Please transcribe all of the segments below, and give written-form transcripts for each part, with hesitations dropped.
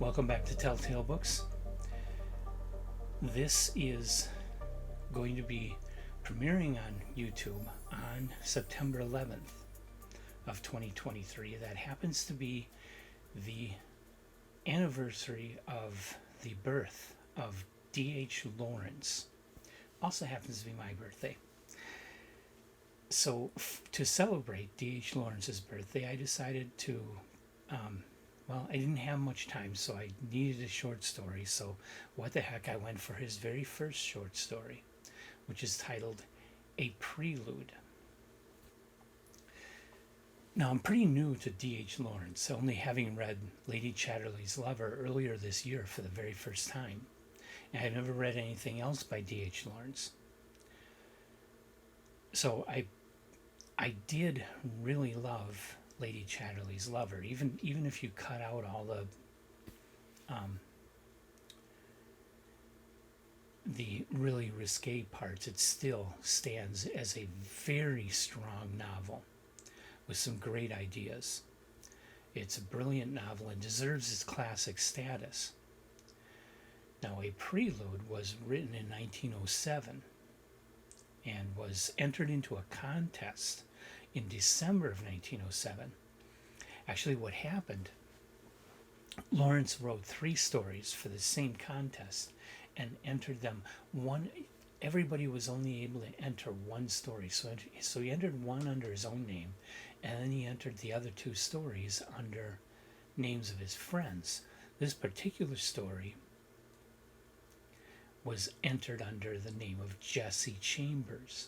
Welcome back to Telltale Books. This is going to be premiering on YouTube on September 11th of 2023. That happens to be the anniversary of the birth of D.H. Lawrence. Also happens to be my birthday. So to celebrate D.H. Lawrence's birthday, I decided to I didn't have much time, so I needed a short story. So what the heck, I went for his very first short story, which is titled A Prelude. Now, I'm pretty new to D.H. Lawrence, only having read Lady Chatterley's Lover earlier this year for the very first time. And I've never read anything else by D.H. Lawrence. So I did really love Lady Chatterley's Lover, even if you cut out all the really risque parts, it still stands as a very strong novel with some great ideas. It's a brilliant novel and deserves its classic status. Now, A Prelude was written in 1907 and was entered into a contest in December of 1907. Actually, what happened, Lawrence wrote 3 stories for the same contest and entered them. Everybody was only able to enter one story, so he entered one under his own name, and then he entered the other 2 stories under names of his friends. This particular story was entered under the name of Jesse Chambers.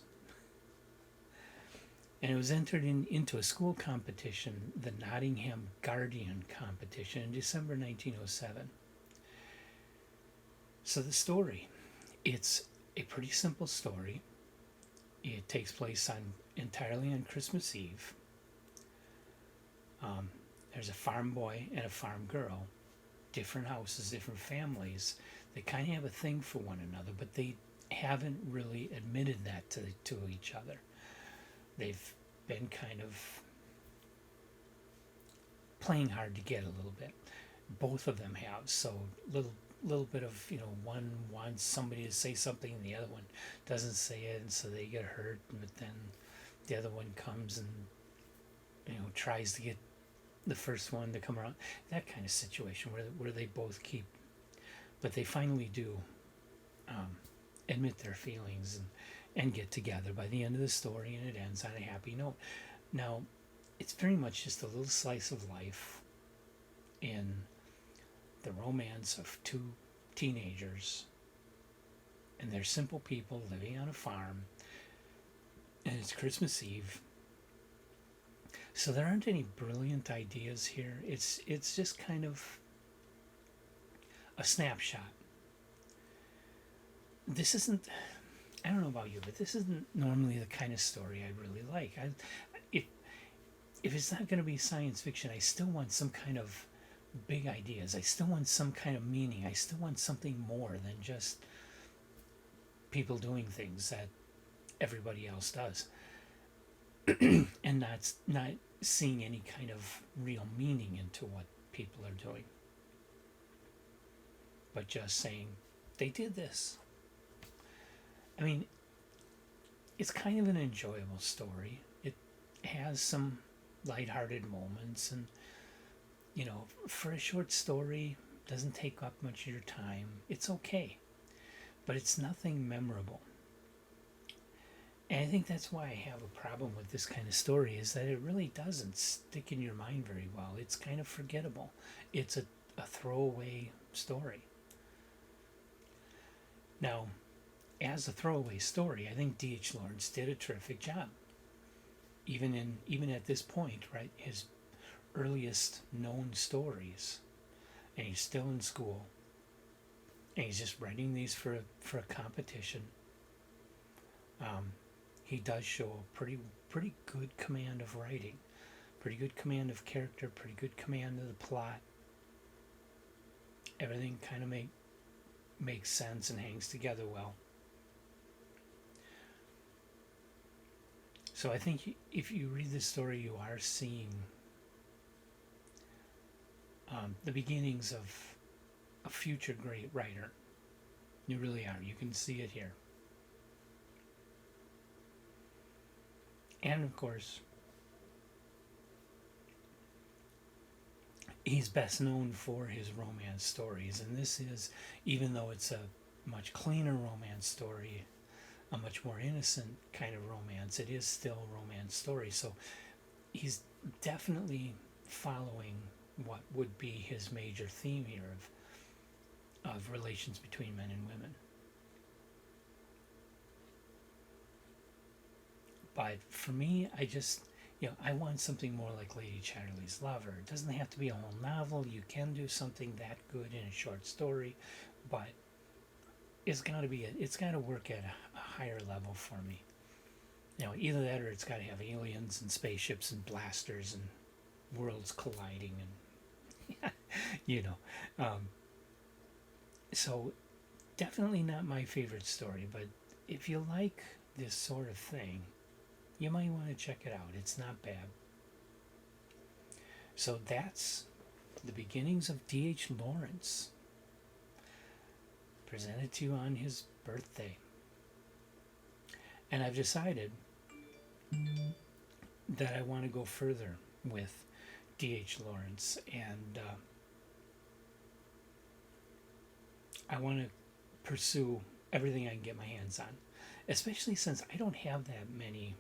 And it was entered into a school competition, the Nottingham Guardian competition, in December 1907. So the story, it's a pretty simple story. It takes place entirely on Christmas Eve. There's a farm boy and a farm girl, different houses, different families. They kind of have a thing for one another, but they haven't really admitted that to each other. They've been kind of playing hard to get a little bit. Both of them have. So little bit of, one wants somebody to say something and the other one doesn't say it, and so they get hurt. But then the other one comes and tries to get the first one to come around. That kind of situation where they both keep, but they finally do admit their feelings and get together by the end of the story, and it ends on a happy note. Now, it's very much just a little slice of life in the romance of 2 teenagers, and they're simple people living on a farm, and it's Christmas Eve. So there aren't any brilliant ideas here. It's just kind of a snapshot. This isn't, I don't know about you, but this isn't normally the kind of story I really like. If it's not going to be science fiction, I still want some kind of big ideas. I still want some kind of meaning. I still want something more than just people doing things that everybody else does, and not seeing any kind of real meaning into what people are doing, but just saying they did this. I mean, it's kind of an enjoyable story. It has some lighthearted moments, and for a short story, doesn't take up much of your time. It's okay, but it's nothing memorable. And I think that's why I have a problem with this kind of story, is that it really doesn't stick in your mind very well. It's kind of forgettable. It's a throwaway story. Now, as a throwaway story, I think D.H. Lawrence did a terrific job. Even at this point, right? His earliest known stories, and he's still in school, and he's just writing these for a competition. He does show a pretty good command of writing, pretty good command of character, pretty good command of the plot. Everything kind of makes sense and hangs together well. So I think if you read this story, you are seeing the beginnings a future great writer. You really are. You can see it here. And of course, he's best known for his romance stories. And this is, even though it's a much cleaner romance story, a much more innocent kind of romance, it is still a romance story. So he's definitely following what would be his major theme here of relations between men and women. But for me, I just, I want something more like Lady Chatterley's Lover. It doesn't have to be a whole novel. You can do something that good in a short story, but it's got to work at a higher level for me. Either that or it's got to have aliens and spaceships and blasters and worlds colliding and so definitely not my favorite story, but if you like this sort of thing, you might want to check it out. It's not bad. So that's the beginnings of D.H. Lawrence, presented to you on his birthday. And I've decided that I want to go further with D.H. Lawrence, and I want to pursue everything I can get my hands on, especially since I don't have that many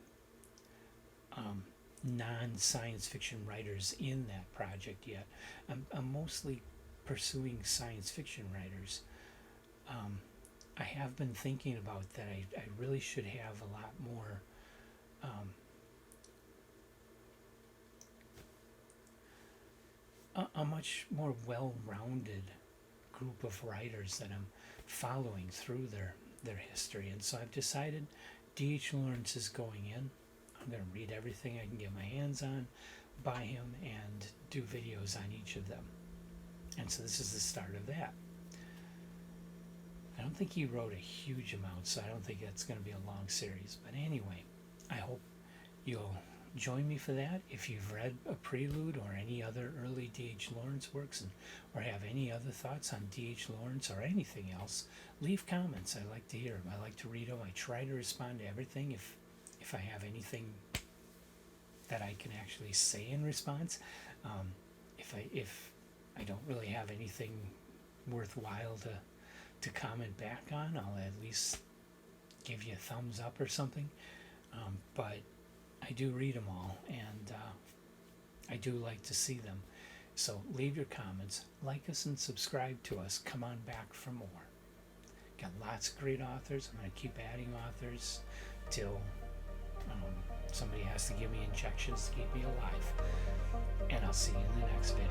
non-science fiction writers in that project yet. I'm mostly pursuing science fiction writers. I have been thinking about that. I really should have a lot more a much more well-rounded group of writers that I'm following through their history. And so I've decided D.H. Lawrence is going in. I'm going to read everything I can get my hands on, by him, and do videos on each of them. And so this is the start of that. I don't think he wrote a huge amount, so I don't think that's going to be a long series. But anyway, I hope you'll join me for that. If you've read a Prelude or any other early D.H. Lawrence works, or have any other thoughts on D.H. Lawrence or anything else, leave comments. I like to hear them. I like to read them. I try to respond to everything if I have anything that I can actually say in response. If I don't really have anything worthwhile to comment back on, I'll at least give you a thumbs up or something. But I do read them all, and I do like to see them. So leave your comments, like us, and subscribe to us. Come on back for more. Got lots of great authors. I'm going to keep adding authors till somebody has to give me injections to keep me alive. And I'll see you in the next video.